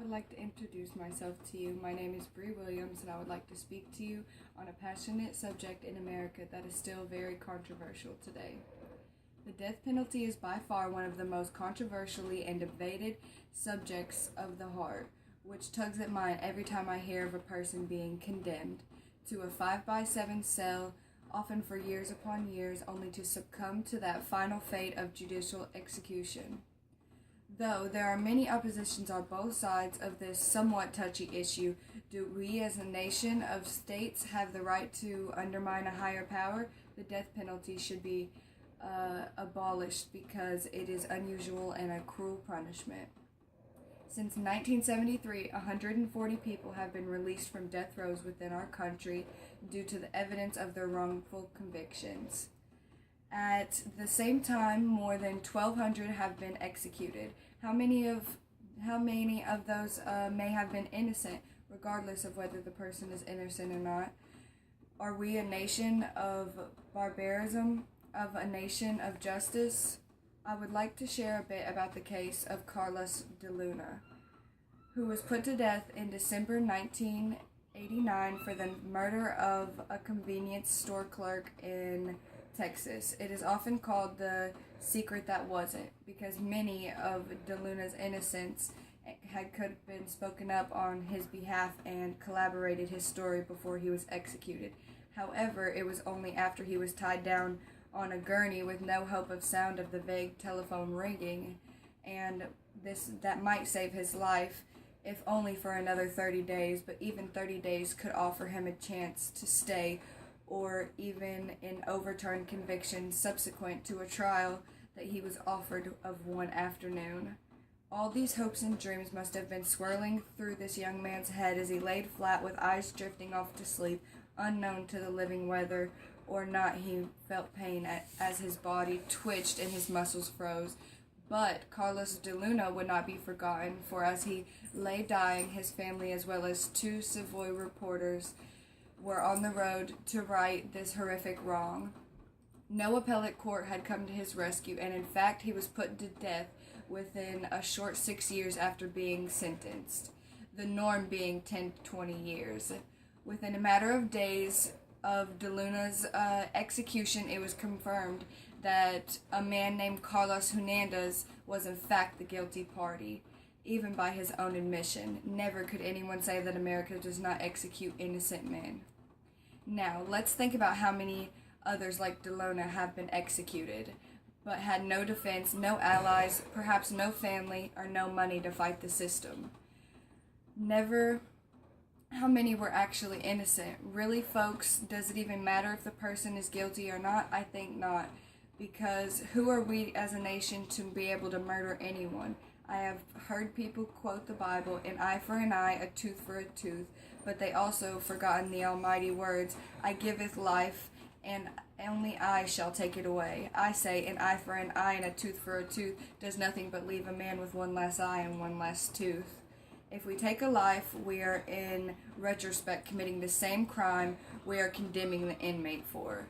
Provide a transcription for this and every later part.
would like to introduce myself to you. My name is Brey Williams, and I would like to speak to you on a passionate subject in America that is still very controversial today. The death penalty is by far one of the most controversially and debated subjects of the heart, which tugs at mine every time I hear of a person being condemned to a 5x7 cell, often for years upon years, only to succumb to that final fate of judicial execution. Though there are many oppositions on both sides of this somewhat touchy issue, do we as a nation of states have the right to undermine a higher power? The death penalty should be abolished because it is unusual and a cruel punishment. Since 1973, 140 people have been released from death rows within our country due to the evidence of their wrongful convictions. At the same time, more than 1,200 have been executed. How many of those may have been innocent, regardless of whether the person is innocent or not? Are we a nation of barbarism, of a nation of justice? I would like to share a bit about the case of Carlos de Luna, who was put to death in December 1989 for the murder of a convenience store clerk in Texas. It is often called the secret that wasn't, because many of De Luna's innocence could have been spoken up on his behalf and collaborated his story before he was executed. However, it was only after he was tied down on a gurney with no hope of sound of the vague telephone ringing, and that might save his life, if only for another 30 days, but even 30 days could offer him a chance to stay, or even in overturned convictions subsequent to a trial that he was offered of one afternoon. All these hopes and dreams must have been swirling through this young man's head as he laid flat with eyes drifting off to sleep, unknown to the living whether or not he felt pain as his body twitched and his muscles froze. But Carlos de Luna would not be forgotten, for as he lay dying, his family as well as two Savoy reporters were on the road to right this horrific wrong. No appellate court had come to his rescue, and in fact he was put to death within a short 6 years after being sentenced, the norm being 10 to 20 years. Within a matter of days of De Luna's execution, it was confirmed that a man named Carlos Hernandez was in fact the guilty party, even by his own admission. Never could anyone say that America does not execute innocent men. Now, let's think about how many others like De Luna have been executed, but had no defense, no allies, perhaps no family, or no money to fight the system. How many were actually innocent? Really, folks, does it even matter if the person is guilty or not? I think not, because who are we as a nation to be able to murder anyone? I have heard people quote the Bible, an eye for an eye, a tooth for a tooth, but they also forgotten the almighty words, I giveth life, and only I shall take it away. I say, an eye for an eye and a tooth for a tooth does nothing but leave a man with one less eye and one less tooth. If we take a life, we are in retrospect committing the same crime we are condemning the inmate for.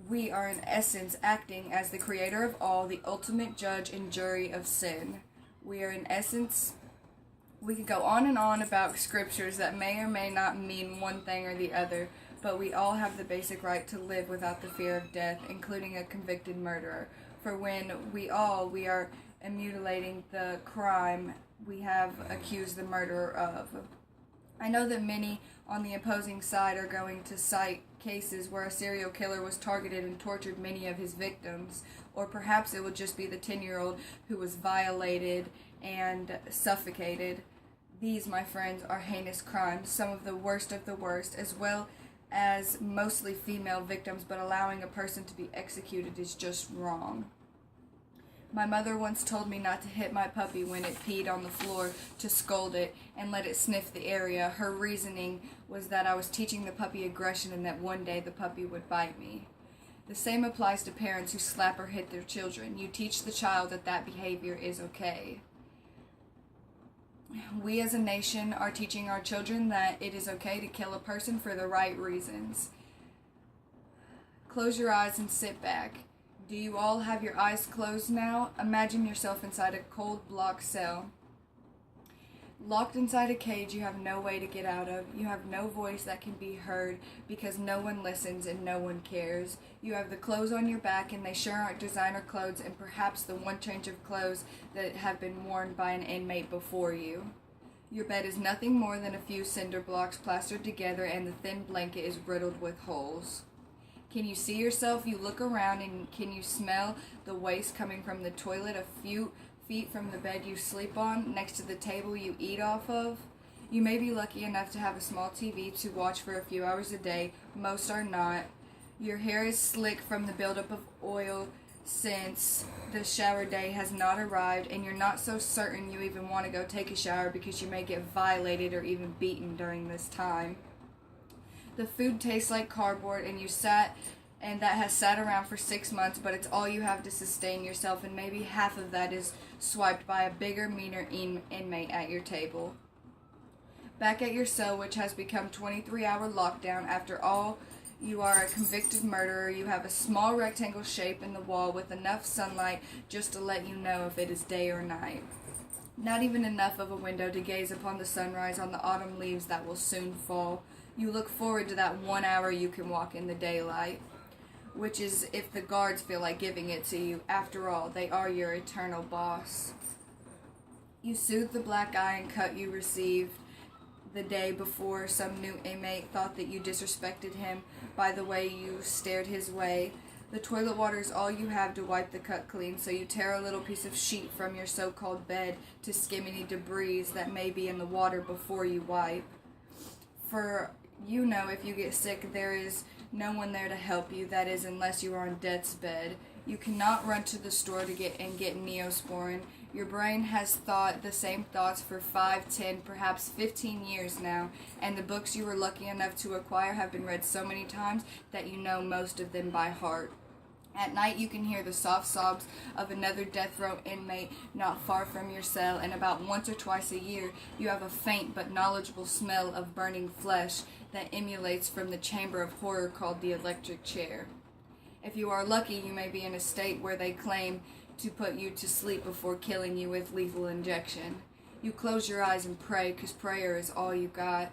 We are in essence acting as the creator of all, the ultimate judge and jury of sin. We are in essence, we could go on and on about scriptures that may or may not mean one thing or the other, but we all have the basic right to live without the fear of death, including a convicted murderer. For when we are mutilating the crime we have accused the murderer of. I know that many on the opposing side are going to cite cases where a serial killer was targeted and tortured many of his victims, or perhaps it would just be the 10-year-old who was violated and suffocated. These, my friends, are heinous crimes, some of the worst, as well as mostly female victims, but allowing a person to be executed is just wrong. My mother once told me not to hit my puppy when it peed on the floor, to scold it and let it sniff the area. Her reasoning was that I was teaching the puppy aggression and that one day the puppy would bite me. The same applies to parents who slap or hit their children. You teach the child that behavior is okay. We as a nation are teaching our children that it is okay to kill a person for the right reasons. Close your eyes and sit back. Do you all have your eyes closed now? Imagine yourself inside a cold block cell. Locked inside a cage you have no way to get out of. You have no voice that can be heard because no one listens and no one cares. You have the clothes on your back and they sure aren't designer clothes, and perhaps the one change of clothes that have been worn by an inmate before you. Your bed is nothing more than a few cinder blocks plastered together, and the thin blanket is riddled with holes. Can you see yourself? You look around, and can you smell the waste coming from the toilet a few feet from the bed you sleep on, next to the table you eat off of? You may be lucky enough to have a small TV to watch for a few hours a day. Most are not. Your hair is slick from the buildup of oil since the shower day has not arrived, and you're not so certain you even want to go take a shower because you may get violated or even beaten during this time. The food tastes like cardboard, and that has sat around for 6 months, but it's all you have to sustain yourself, and maybe half of that is swiped by a bigger, meaner inmate at your table. Back at your cell, which has become 23-hour lockdown, after all, you are a convicted murderer. You have a small rectangle shape in the wall with enough sunlight just to let you know if it is day or night. Not even enough of a window to gaze upon the sunrise on the autumn leaves that will soon fall. You look forward to that 1 hour you can walk in the daylight, which is if the guards feel like giving it to you. After all, they are your eternal boss. You soothe the black eye and cut you received the day before. Some new inmate thought that you disrespected him by the way you stared his way. The toilet water is all you have to wipe the cut clean, so you tear a little piece of sheet from your so-called bed to skim any debris that may be in the water before you wipe. For you know if you get sick, there is no one there to help you, that is, unless you are on death's bed. You cannot run to the store to get Neosporin. Your brain has thought the same thoughts for 5, 10, perhaps 15 years now, and the books you were lucky enough to acquire have been read so many times that you know most of them by heart. At night you can hear the soft sobs of another death row inmate not far from your cell, and about once or twice a year you have a faint but knowledgeable smell of burning flesh that emanates from the chamber of horror called the electric chair. If you are lucky, you may be in a state where they claim to put you to sleep before killing you with lethal injection. You close your eyes and pray, because prayer is all you got.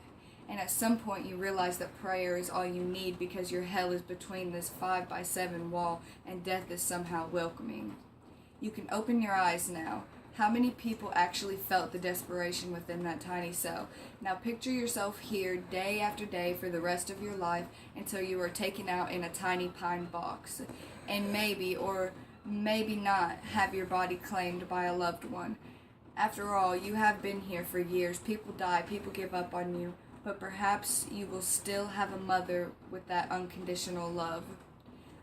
And at some point you realize that prayer is all you need, because your hell is between this 5x7 wall and death is somehow welcoming. You can open your eyes now. How many people actually felt the desperation within that tiny cell? Now picture yourself here day after day for the rest of your life until you are taken out in a tiny pine box, and maybe or maybe not have your body claimed by a loved one. After all, you have been here for years. People die, people give up on you, but perhaps you will still have a mother with that unconditional love.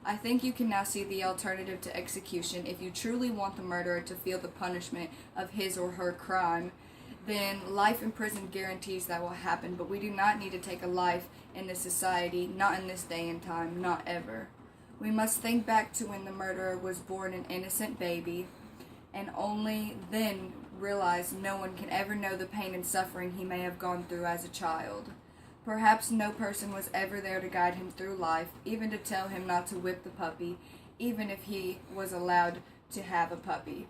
I think you can now see the alternative to execution. If you truly want the murderer to feel the punishment of his or her crime, then life in prison guarantees that will happen, but we do not need to take a life in this society, not in this day and time, not ever. We must think back to when the murderer was born an innocent baby, and only then realize no one can ever know the pain and suffering he may have gone through as a child. Perhaps no person was ever there to guide him through life, even to tell him not to whip the puppy, even if he was allowed to have a puppy.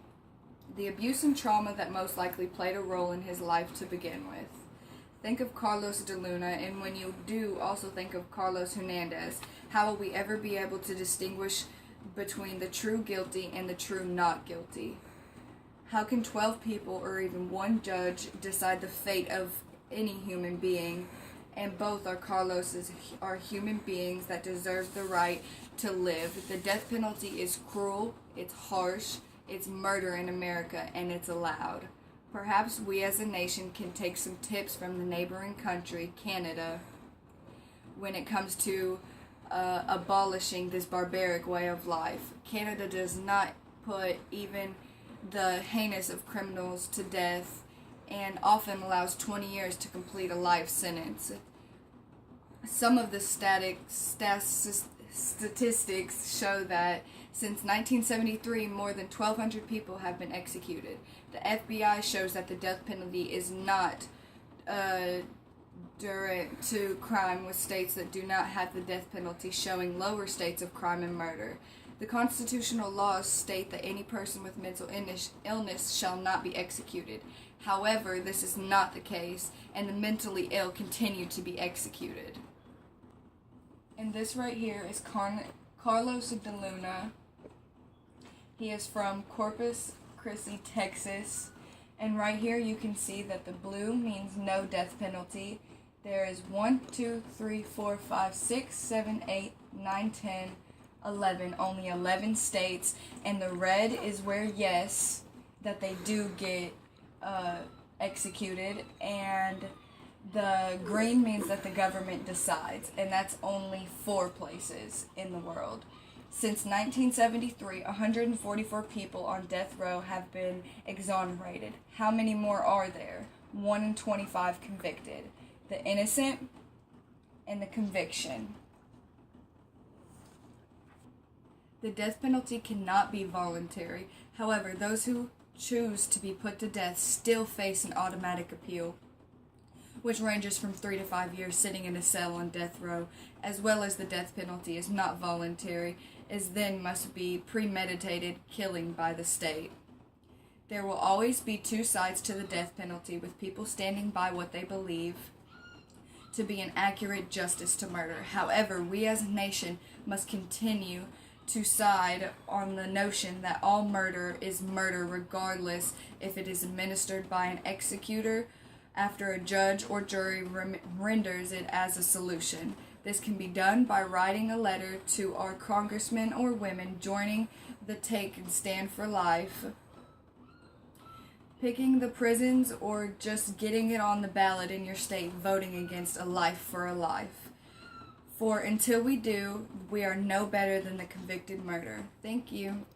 The abuse and trauma that most likely played a role in his life to begin with. Think of Carlos de Luna, and when you do, also think of Carlos Hernandez. How will we ever be able to distinguish between the true guilty and the true not guilty? How can 12 people or even one judge decide the fate of any human being? And both are human beings that deserve the right to live. The death penalty is cruel, it's harsh, it's murder in America, and it's allowed. Perhaps we as a nation can take some tips from the neighboring country, Canada, when it comes to abolishing this barbaric way of life. Canada does not put even the heinous of criminals to death, and often allows 20 years to complete a life sentence. Some of the statistics show that since 1973, more than 1,200 people have been executed. The FBI shows that the death penalty is not durant to crime, with states that do not have the death penalty showing lower states of crime and murder. The constitutional laws state that any person with mental illness shall not be executed. However, this is not the case, and the mentally ill continue to be executed. And this right here is Carlos de Luna. He is from Corpus Christi, Texas. And right here you can see that the blue means no death penalty. There is 1, 2, 3, 4, 5, 6, 7, 8, 9, 10, 11. Only 11 states. And the red is where yes, that they do get executed. And the green means that the government decides. And that's only 4 places in the world. Since 1973, 144 people on death row have been exonerated. How many more are there? 1 in 25 convicted. The innocent and the conviction. The death penalty cannot be voluntary. However, those who choose to be put to death still face an automatic appeal, which ranges from 3 to 5 years sitting in a cell on death row, as well as the death penalty is not voluntary, as then must be premeditated killing by the state. There will always be 2 sides to the death penalty, with people standing by what they believe to be an accurate justice to murder. However, we as a nation must continue to side on the notion that all murder is murder, regardless if it is administered by an executor after a judge or jury renders it as a solution. This can be done by writing a letter to our congressmen or women, joining the Take and Stand for Life, picking the prisons, or just getting it on the ballot in your state, voting against a life for a life. For until we do, we are no better than the convicted murderer. Thank you.